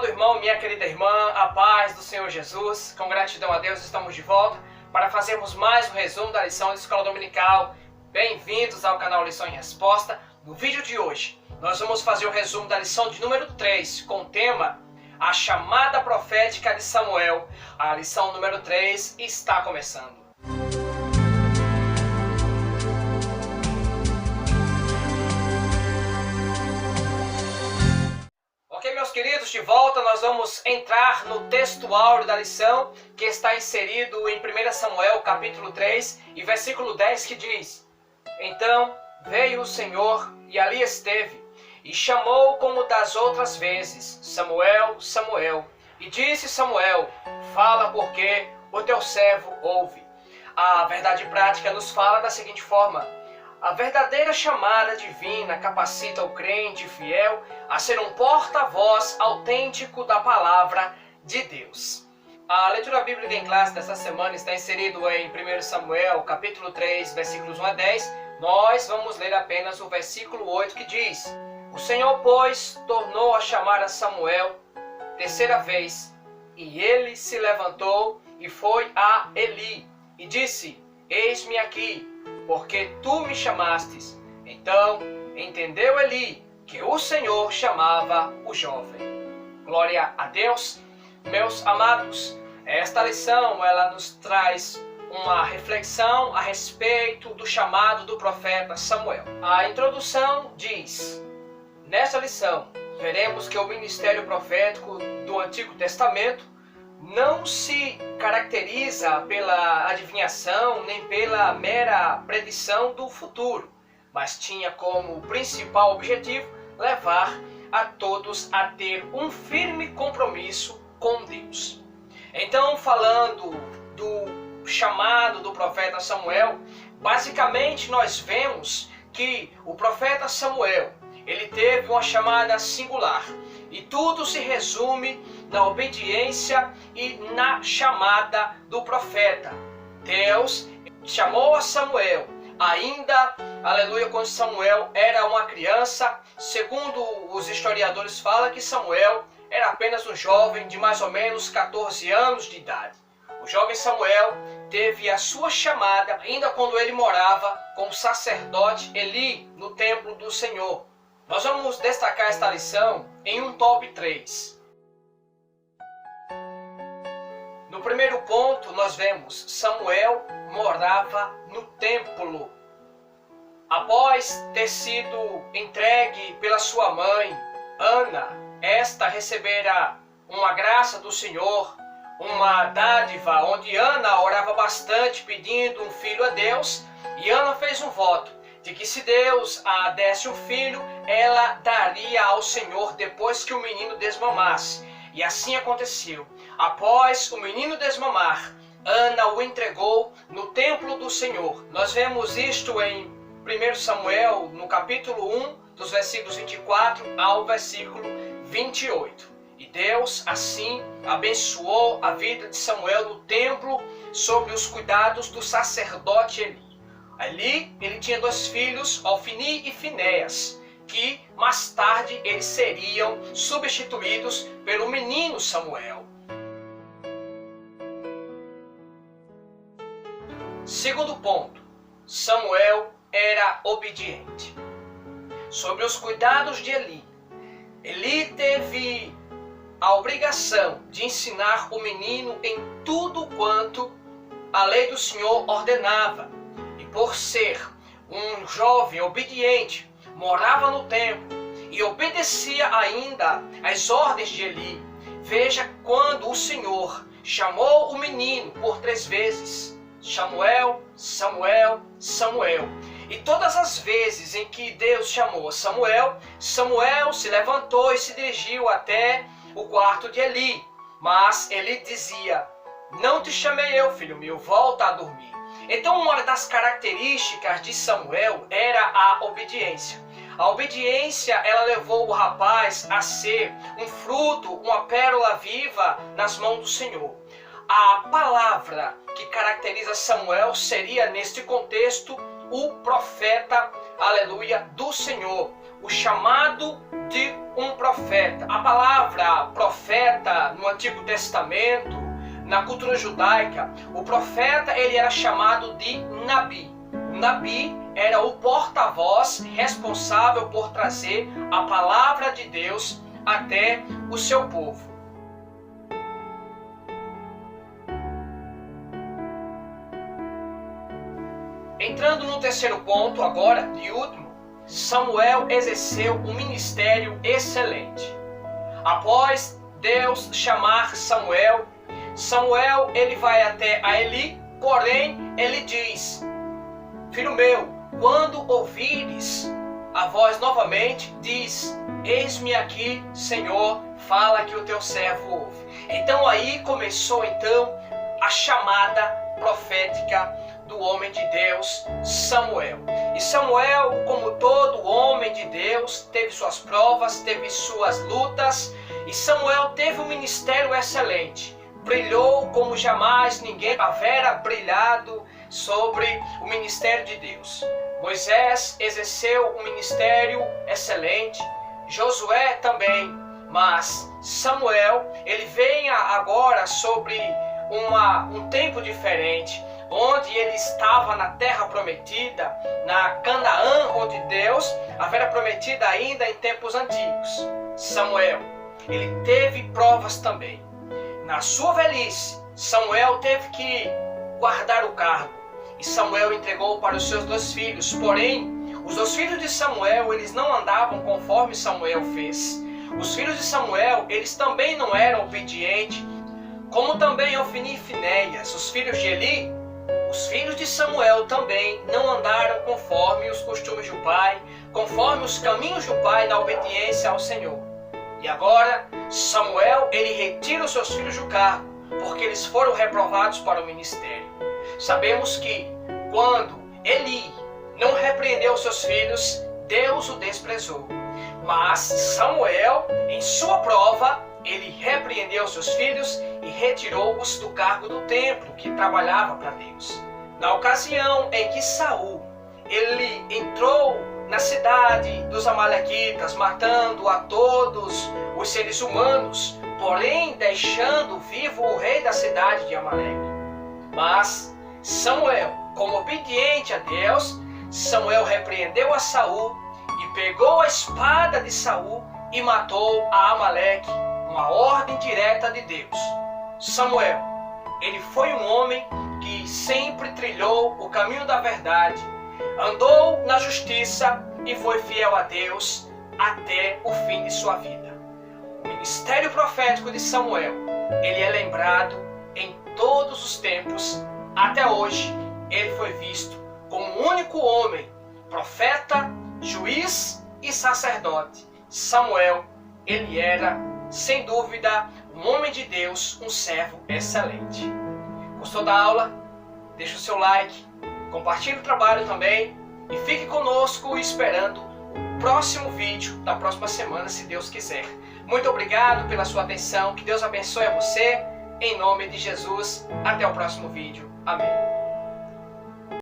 amado irmão, minha querida irmã, a paz do Senhor Jesus. Com gratidão a Deus estamos de volta para fazermos mais um resumo da lição da Escola Dominical. Bem-vindos ao canal Lição em Resposta. No vídeo de hoje, nós vamos fazer o resumo da lição de número 3, com o tema A Chamada Profética de Samuel. A lição número 3 está começando. Ok, meus queridos, de volta nós vamos entrar no texto áureo da lição, que está inserido em 1 Samuel, capítulo 3, e versículo 10, que diz: Então veio o Senhor e ali esteve, e chamou como das outras vezes, Samuel, Samuel. E disse Samuel: Fala, porque o teu servo ouve. A verdade prática nos fala da seguinte forma: a verdadeira chamada divina capacita o crente fiel a ser um porta-voz autêntico da palavra de Deus. A leitura bíblica em classe dessa semana está inserido em 1 Samuel, capítulo 3, versículos 1 a 10. Nós vamos ler apenas o versículo 8, que diz: O Senhor, pois, tornou a chamar a Samuel terceira vez, e ele se levantou e foi a Eli, e disse: Eis-me aqui, porque tu me chamastes. Então entendeu Eli que o Senhor chamava o jovem. Glória a Deus. Meus amados, esta lição ela nos traz uma reflexão a respeito do chamado do profeta Samuel. A introdução diz: nesta lição veremos que o ministério profético do Antigo Testamento não se caracteriza pela adivinhação nem pela mera predição do futuro, mas tinha como principal objetivo levar a todos a ter um firme compromisso com Deus. Então, falando do chamado do profeta Samuel, basicamente nós vemos que o profeta Samuel, ele teve uma chamada singular, e tudo se resume na obediência e na chamada do profeta. Deus chamou a Samuel ainda, aleluia, quando Samuel era uma criança. Segundo os historiadores falam que Samuel era apenas um jovem de mais ou menos 14 anos de idade. O jovem Samuel teve a sua chamada ainda quando ele morava com o sacerdote Eli no templo do Senhor. Nós vamos destacar esta lição em um top 3. No primeiro ponto, nós vemos Samuel morava no templo. Após ter sido entregue pela sua mãe, Ana, esta recebera uma graça do Senhor, uma dádiva, onde Ana orava bastante pedindo um filho a Deus, e Ana fez um voto de que se Deus a desse um filho, ela daria ao Senhor depois que o menino desmamasse. E assim aconteceu. Após o menino desmamar, Ana o entregou no templo do Senhor. Nós vemos isto em 1 Samuel, no capítulo 1, dos versículos 24 ao versículo 28. E Deus assim abençoou a vida de Samuel no templo sob os cuidados do sacerdote Eli. Ali ele tinha 2 filhos, Ofni e Finéias, que mais tarde eles seriam substituídos pelo menino Samuel. Segundo ponto, Samuel era obediente. Sob os cuidados de Eli, Eli teve a obrigação de ensinar o menino em tudo quanto a lei do Senhor ordenava. Por ser um jovem obediente, morava no templo e obedecia ainda às ordens de Eli. Veja quando o Senhor chamou o menino por 3 vezes: Samuel, Samuel, Samuel. E todas as vezes em que Deus chamou Samuel, Samuel se levantou e se dirigiu até o quarto de Eli. Mas Eli dizia: Não te chamei eu, filho meu, volta a dormir. Então, uma das características de Samuel era a obediência. A obediência, ela levou o rapaz a ser um fruto, uma pérola viva nas mãos do Senhor. A palavra que caracteriza Samuel seria, neste contexto, o profeta, aleluia, do Senhor. o chamado de um profeta. A palavra profeta no Antigo Testamento, na cultura judaica, o profeta ele era chamado de Nabi. O Nabi era o porta-voz responsável por trazer a palavra de Deus até o seu povo. Entrando no terceiro ponto, agora, de último, Samuel exerceu um ministério excelente. Após Deus chamar Samuel, Samuel ele vai até a Eli, porém ele diz: filho meu, quando ouvires a voz novamente, diz: eis-me aqui, Senhor, fala que o teu servo ouve. Então aí começou a chamada profética do homem de Deus, Samuel. E Samuel, como todo homem de Deus, teve suas provas, teve suas lutas, e Samuel teve um ministério excelente. Brilhou como jamais ninguém havera brilhado sobre o ministério de Deus. Moisés exerceu um ministério excelente, Josué também, mas Samuel, ele vem agora sobre um tempo diferente, onde ele estava na terra prometida, na Canaã, onde Deus havia prometido ainda em tempos antigos. Samuel, ele teve provas também. Na sua velhice, Samuel teve que guardar o cargo, e Samuel entregou para os seus 2 filhos. Porém, os 2 filhos de Samuel, eles não andavam conforme Samuel fez. Os filhos de Samuel, eles também não eram obedientes, como também Ofni e Finéias, os filhos de Eli. Os filhos de Samuel também não andaram conforme os costumes do pai, conforme os caminhos do pai na obediência ao Senhor. E agora, Samuel, ele retira os seus filhos do cargo, porque eles foram reprovados para o ministério. Sabemos que, quando Eli não repreendeu os seus filhos, Deus o desprezou. Mas Samuel, em sua prova, ele repreendeu os seus filhos e retirou-os do cargo do templo, que trabalhava para Deus. Na ocasião em que Saul, ele entrou na cidade dos amalequitas, matando a todos os seres humanos, porém deixando vivo o rei da cidade de Amaleque. Mas Samuel, como obediente a Deus, Samuel repreendeu a Saul e pegou a espada de Saul e matou a Amaleque, uma ordem direta de Deus. Samuel, ele foi um homem que sempre trilhou o caminho da verdade, andou na justiça e foi fiel a Deus até o fim de sua vida. O ministério profético de Samuel, ele é lembrado em todos os tempos. Até hoje, ele foi visto como o único homem, profeta, juiz e sacerdote. Samuel, ele era, sem dúvida, um homem de Deus, um servo excelente. Gostou da aula? Deixa o seu like, compartilhe o trabalho também e fique conosco esperando o próximo vídeo da próxima semana, se Deus quiser. Muito obrigado pela sua atenção, que Deus abençoe a você, em nome de Jesus. Até o próximo vídeo. Amém.